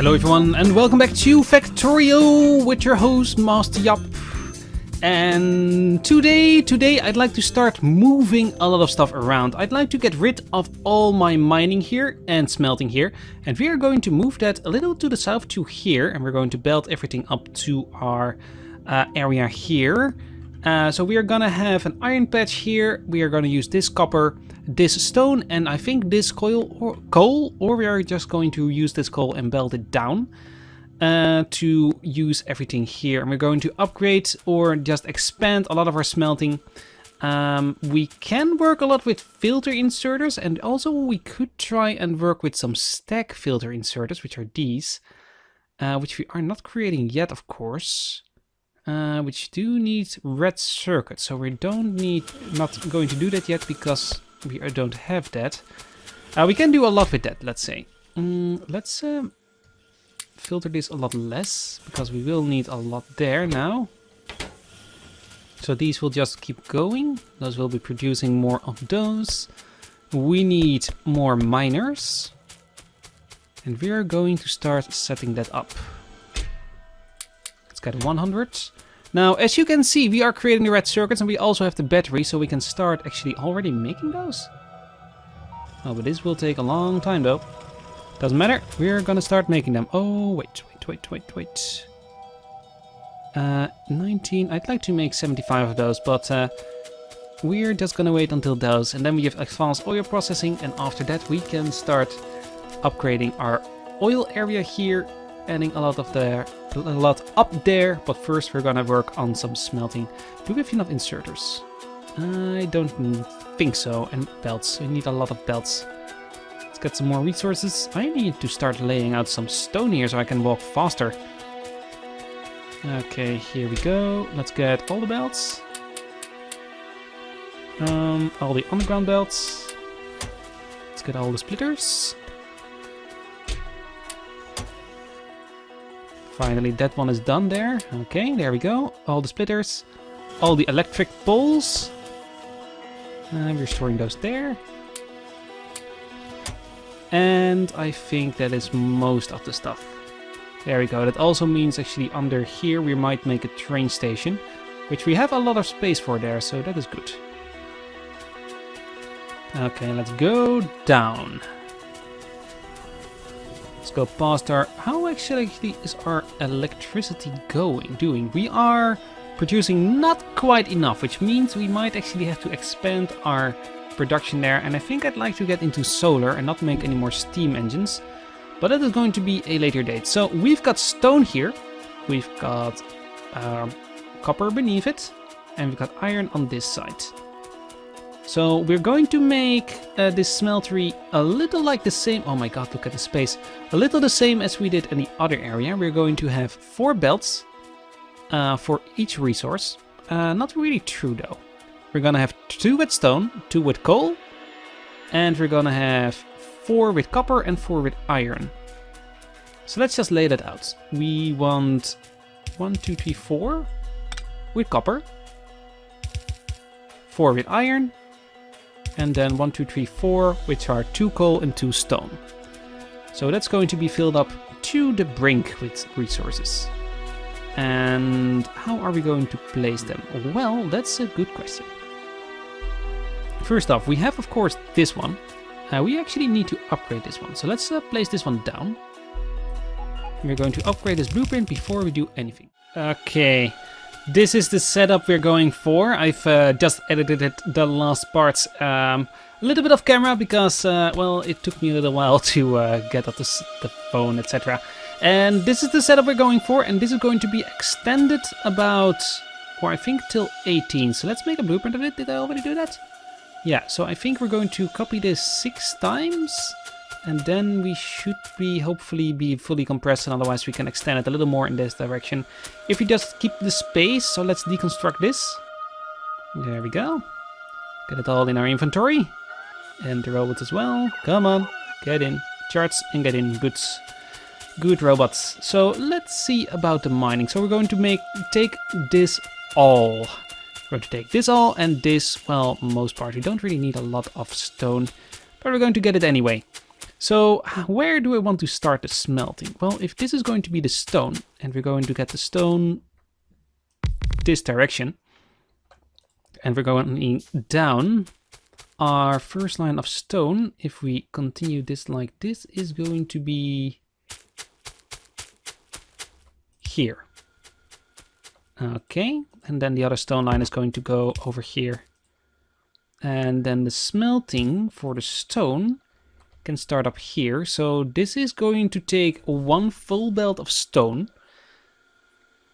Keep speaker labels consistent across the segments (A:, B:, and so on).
A: Hello everyone and welcome back to Factorio with your host Master Yap. And today I'd like to start moving a lot of stuff around. I'd like to get rid of all my mining here and smelting here, and we are going to move that a little to the south to here, and we're going to belt everything up to our area here. So we are gonna have an iron patch here. We are gonna use this copper, this stone, and I think this coal, or we are just going to use this coal and belt it down to use everything here. And we're going to upgrade or just expand a lot of our smelting. We can work a lot with filter inserters, and also we could try and work with some stack filter inserters, which are these, which we are not creating yet, of course. Which do need red circuits, so we not going to do that yet because we don't have that. We can do a lot with that, let's say. Let's filter this a lot less, because we will need a lot there now. So these will just keep going. Those will be producing more of those. We need more miners. And we are going to start setting that up. Let's get 100. Now, as you can see, we are creating the red circuits, and we also have the battery, so we can start actually already making those. Oh, but this will take a long time, though. Doesn't matter. We're gonna start making them. Oh, wait. 19. I'd like to make 75 of those, but we're just gonna wait until those, and then we have advanced oil processing, and after that we can start upgrading our oil area here, adding a lot up there. But first we're gonna work on some smelting. Do we have enough inserters? I don't think so. And belts. We need a lot of belts. Let's get some more resources. I need to start laying out some stone here so I can walk faster. Okay, here we go. Let's get all the belts. All the underground belts. Let's get all the splitters. Finally, that one is done there. Okay, there we go. All the splitters. All the electric poles. We're storing those there. And I think that is most of the stuff. There we go. That also means actually under here we might make a train station, which we have a lot of space for there, so that is good. Okay, let's go down. Let's go past our... How actually is our electricity doing? We are producing not quite enough, which means we might actually have to expand our production there. And I think I'd like to get into solar and not make any more steam engines. But that is going to be a later date. So we've got stone here. We've got copper beneath it. And we've got iron on this side. So we're going to make this smeltery a little like the same. Oh my god, look at the space. A little the same as we did in the other area. We're going to have 4 belts for each resource. Not really true though. We're gonna have 2 with stone, 2 with coal, and we're gonna have 4 with copper and 4 with iron. So let's just lay that out. We want 1, 2, 3, 4 with copper, 4 with iron, and then 1, 2, 3, 4, which are 2 coal and 2 stone. So that's going to be filled up to the brink with resources. And how are we going to place them? Well, that's a good question. First off, we have, of course, this one. We actually need to upgrade this one. So let's place this one down. We're going to upgrade this blueprint before we do anything. Okay. This is the setup we're going for. I've just edited the last parts a little bit off camera because, well, it took me a little while to get up the phone, etc. And this is the setup we're going for, and this is going to be extended about, or I think till 18. So let's make a blueprint of it. Did I already do that? Yeah, so I think we're going to copy this 6 times. And then we should hopefully be fully compressed, and otherwise we can extend it a little more in this direction. If we just keep the space, so let's deconstruct this. There we go. Get it all in our inventory. And the robots as well. Come on, get in. Charts and get in. Good robots. So let's see about the mining. So we're going to take this all. We're going to take this all and this, well, most part. We don't really need a lot of stone, but we're going to get it anyway. So where do I want to start the smelting? Well, if this is going to be the stone, and we're going to get the stone this direction, and we're going down, our first line of stone, if we continue this like this, is going to be here. Okay, and then the other stone line is going to go over here. And then the smelting for the stone can start up here. So this is going to take one full belt of stone.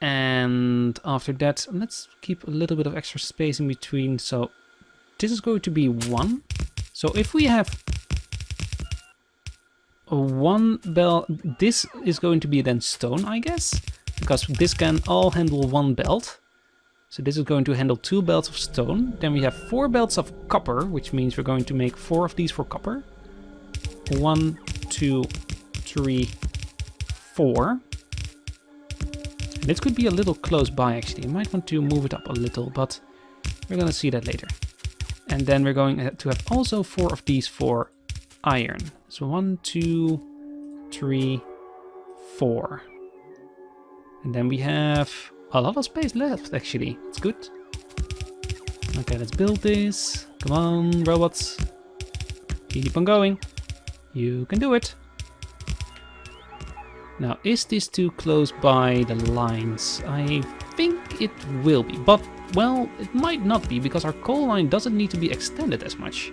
A: And after that, let's keep a little bit of extra space in between. So this is going to be one. So if we have one belt, this is going to be then stone, I guess. Because this can all handle one belt. So this is going to handle 2 belts of stone. Then we have 4 belts of copper, which means we're going to make 4 of these for copper. 1, 2, 3, 4. And this could be a little close by actually. You might want to move it up a little, but we're going to see that later. And then we're going to have also 4 of these for iron. So 1, 2, 3, 4. And then we have a lot of space left, actually. It's good. Okay, let's build this. Come on, robots. Keep on going. You can do it. Now, is this too close by the lines? I think it will be. But, well, it might not be, because our coal line doesn't need to be extended as much.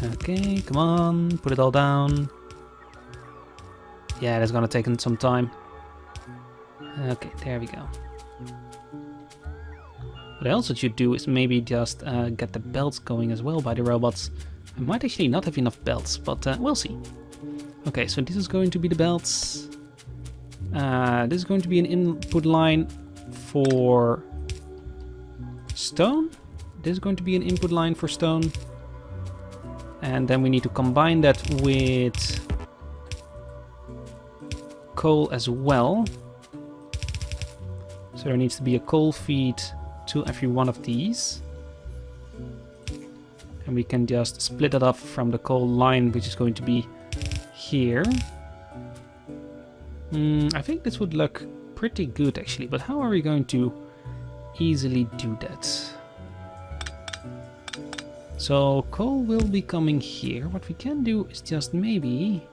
A: Okay, come on. Put it all down. Yeah, that's gonna take some time. Okay, there we go. What else I should do is maybe just get the belts going as well by the robots. I might actually not have enough belts, but we'll see. Okay, so this is going to be the belts. This is going to be an input line for stone. This is going to be an input line for stone. And then we need to combine that with coal as well. So there needs to be a coal feed to every one of these. And we can just split it up from the coal line, which is going to be here. I think this would look pretty good actually, but how are we going to easily do that? So coal will be coming here. What we can do is just maybe...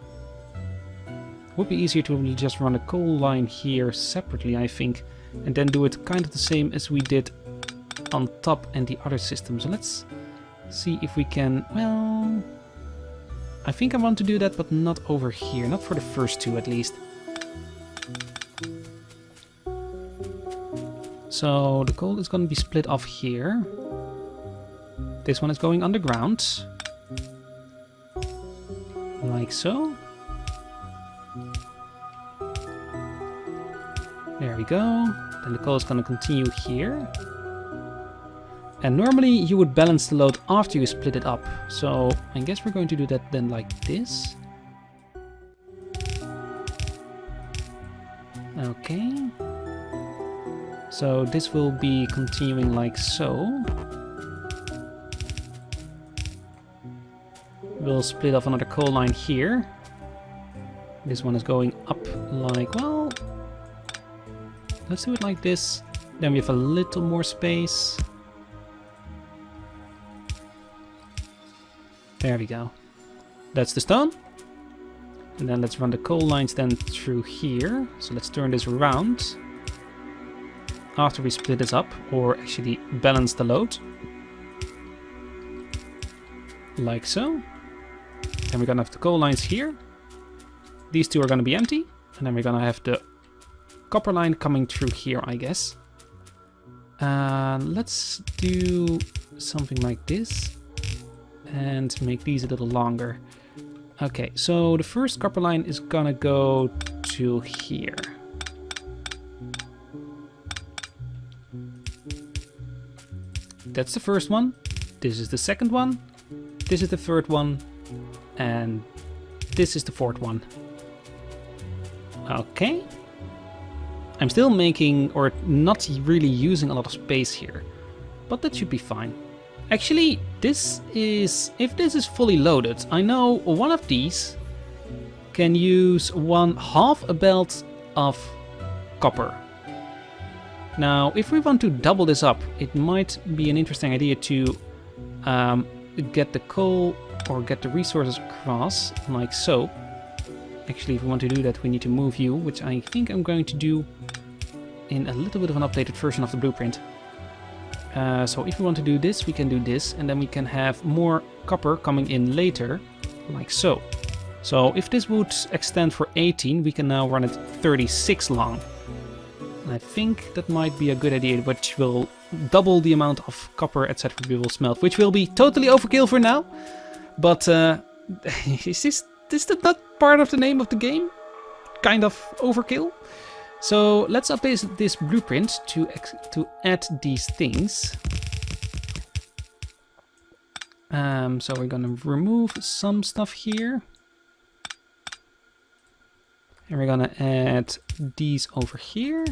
A: would be easier to just run a coal line here separately, I think, and then do it kind of the same as we did on top and the other system. So let's see if we can, well, I think I want to do that, but not over here, not for the first 2 at least. So the coal is going to be split off here. This one is going underground, like so. There we go. Then the coal is going to continue here. And normally you would balance the load after you split it up. So I guess we're going to do that then like this. Okay. So this will be continuing like so. We'll split off another coal line here. This one is going up like, well, let's do it like this. Then we have a little more space. There we go. That's the stone. And then let's run the coal lines then through here. So let's turn this around after we split this up, or actually balance the load. Like so. Then we're gonna have the coal lines here. These 2 are gonna be empty. And then we're gonna have the copper line coming through here, I guess. Let's do something like this. And make these a little longer. Okay, so the first copper line is gonna go to here. That's the first one. This is the second one. This is the third one. And this is the fourth one. Okay. I'm still making, or not really using a lot of space here. But that should be fine. Actually, this is... if this is fully loaded, I know one of these can use half a belt of copper. Now, if we want to double this up, it might be an interesting idea to get the coal or get the resources across, like so. Actually, if we want to do that, we need to move you, which I think I'm going to do in a little bit of an updated version of the blueprint. So if we want to do this, we can do this, and then we can have more copper coming in later, like so. So if this would extend for 18, we can now run it 36 long. And I think that might be a good idea, which will double the amount of copper, etc. we will smelt, which will be totally overkill for now. But is this not part of the name of the game? Kind of overkill. So let's update this blueprint to add these things. So we're gonna remove some stuff here. And we're gonna add these over here.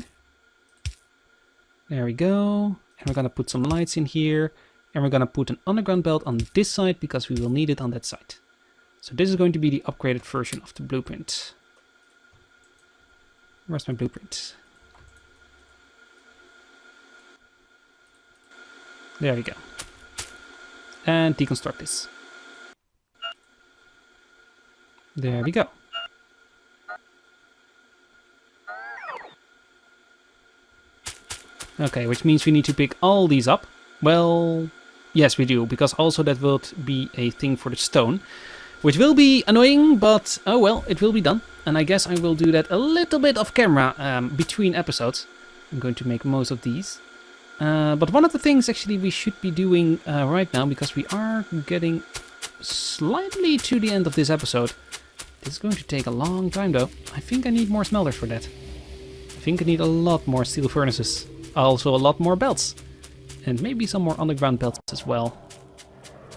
A: There we go. And we're gonna put some lights in here. And we're gonna put an underground belt on this side because we will need it on that side. So this is going to be the upgraded version of the blueprint. Where's my blueprint? There we go. And deconstruct this. There we go. Okay, which means we need to pick all these up. Well, yes we do, because also that will be a thing for the stone. Which will be annoying, but oh well, it will be done. And I guess I will do that a little bit off camera between episodes. I'm going to make most of these. But one of the things actually we should be doing right now, because we are getting slightly to the end of this episode. This is going to take a long time though. I think I need more smelters for that. I think I need a lot more steel furnaces. Also a lot more belts. And maybe some more underground belts as well.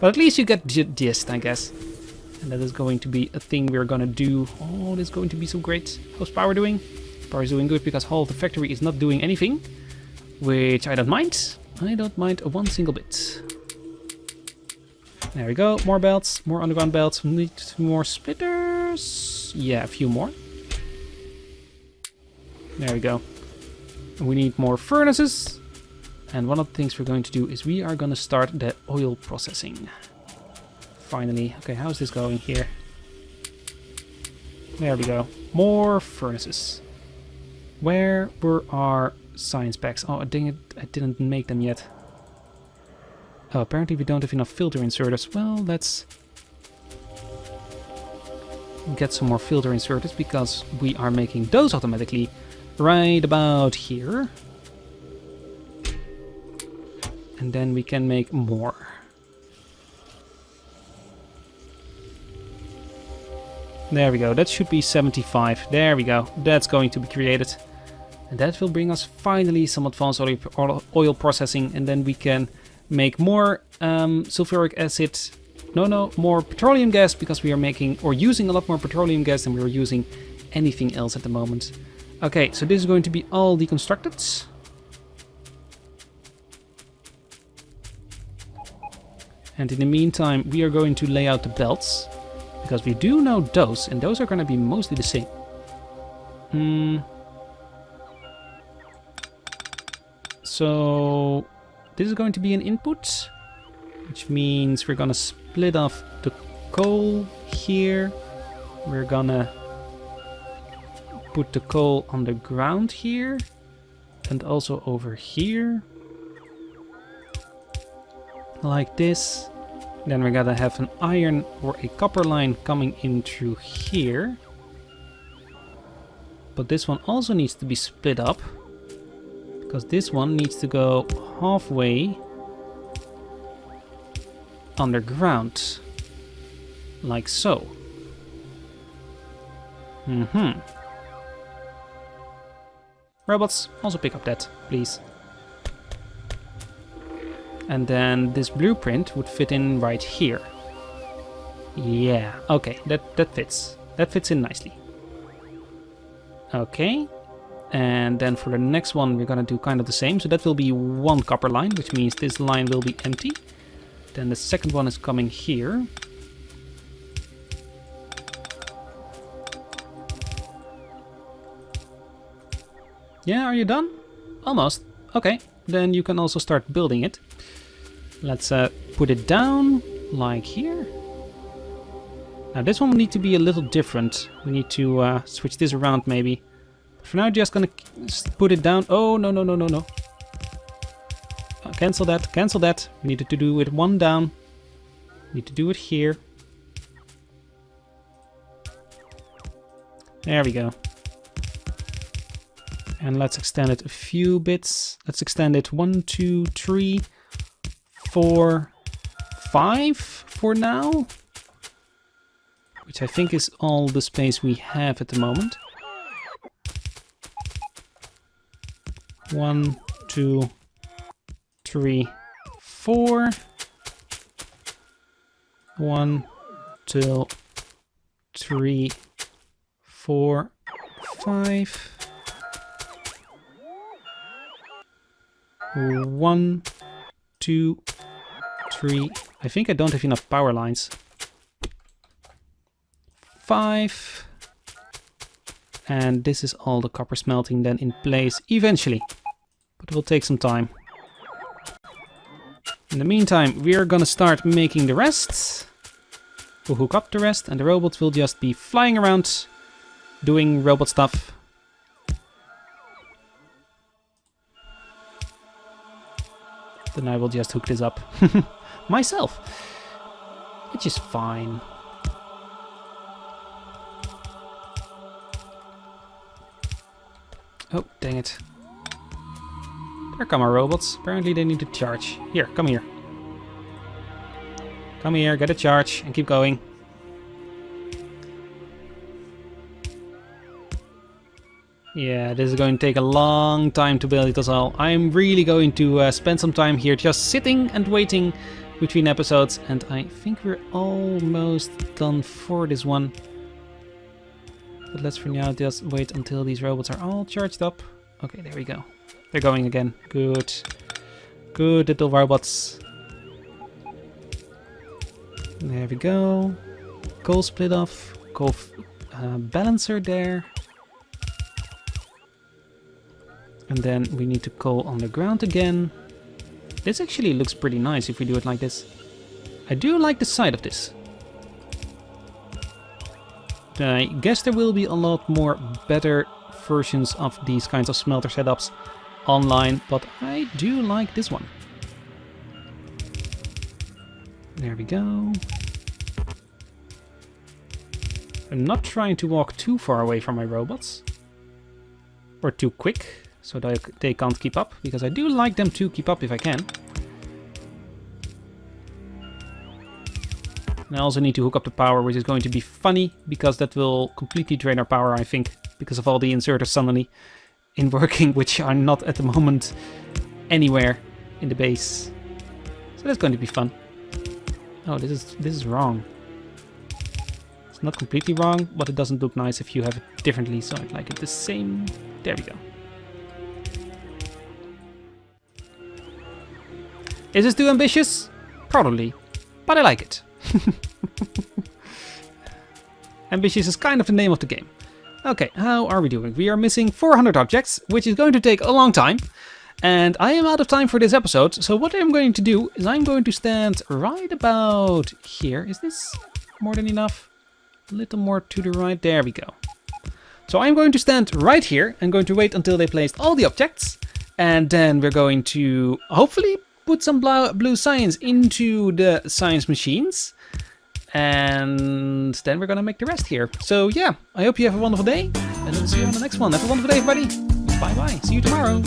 A: But at least you get the gist, I guess. And that is going to be a thing we're gonna do. Oh, this is going to be so great. How's power doing? Power is doing good because Hall of the Factory is not doing anything. Which I don't mind. I don't mind one single bit. There we go. More belts. More underground belts. We need more splitters. Yeah, a few more. There we go. We need more furnaces. And one of the things we're going to do is we are going to start the oil processing. Finally. Okay, how's this going here? There we go. More furnaces. Where were our science packs? Oh, dang it, I didn't make them yet. Oh, apparently we don't have enough filter inserters. Well, let's get some more filter inserters because we are making those automatically right about here. And then we can make more. There we go, that should be 75. There we go, that's going to be created. And that will bring us finally some advanced oil processing, and then we can make more sulfuric acid. No, more petroleum gas, because we are making or using a lot more petroleum gas than we are using anything else at the moment. Okay, so this is going to be all deconstructed. And in the meantime, we are going to lay out the belts, because we do know those, and those are going to be mostly the same. So this is going to be an input, which means we're going to split off the coal here. We're going to put the coal on the ground here, and also over here. Like this. Then we're gonna have an iron or a copper line coming in through here. But this one also needs to be split up, because this one needs to go halfway underground. Like so. Robots, also pick up that, please. And then this blueprint would fit in right here. Yeah, okay, that fits. That fits in nicely. Okay, and then for the next one we're gonna do kind of the same. So that will be one copper line, which means this line will be empty. Then the second one is coming here. Yeah, are you done? Almost. Okay, then you can also start building it. Let's put it down, like here. Now this one will need to be a little different. We need to switch this around maybe. For now, just gonna put it down. Oh, no, no, no, no, no. Cancel that, cancel that. We needed to do it one down. Need to do it here. There we go. And let's extend it a few bits. Let's extend it 1, 2, 3, 4, 5 for now. Which I think is all the space we have at the moment. 1, 2, 3, 4. 1, 2, 3, 4, 5. 1, 2, 3. I think I don't have enough power lines. 5. And this is all the copper smelting then in place eventually. But it will take some time. In the meantime, we are gonna start making the rest. We'll hook up the rest and the robots will just be flying around doing robot stuff. Then I will just hook this up myself, which is fine. Oh, dang it. There come our robots. Apparently they need to charge. Here, come here. Come here, get a charge and keep going. Yeah, this is going to take a long time to build it as well. I'm really going to spend some time here just sitting and waiting between episodes. And I think we're almost done for this one. But let's for now just wait until these robots are all charged up. Okay, there we go. They're going again. Good. Good little robots. There we go. Coal split off. Coal balancer there. And then we need to coal on the ground again. This actually looks pretty nice if we do it like this. I do like the side of this. I guess there will be a lot more better versions of these kinds of smelter setups online, but I do like this one. There we go. I'm not trying to walk too far away from my robots. Or too quick, so that they can't keep up, because I do like them to keep up if I can. And I also need to hook up the power, which is going to be funny, because that will completely drain our power, I think, because of all the inserters suddenly in working, which are not at the moment anywhere in the base. So that's going to be fun. Oh, this is wrong. It's not completely wrong, but it doesn't look nice if you have it differently, so I'd like it the same. There we go. Is this too ambitious? Probably, but I like it. Ambitious is kind of the name of the game. Okay, how are we doing? We are missing 400 objects, which is going to take a long time. And I am out of time for this episode, so what I'm going to do is I'm going to stand right about here. Is this more than enough? A little more to the right. There we go. So I'm going to stand right here. I'm going to wait until they placed all the objects. And then we're going to hopefully put some blue science into the science machines. And then we're going to make the rest here. So yeah, I hope you have a wonderful day. And I'll see you on the next one. Have a wonderful day, everybody. Bye bye. See you tomorrow.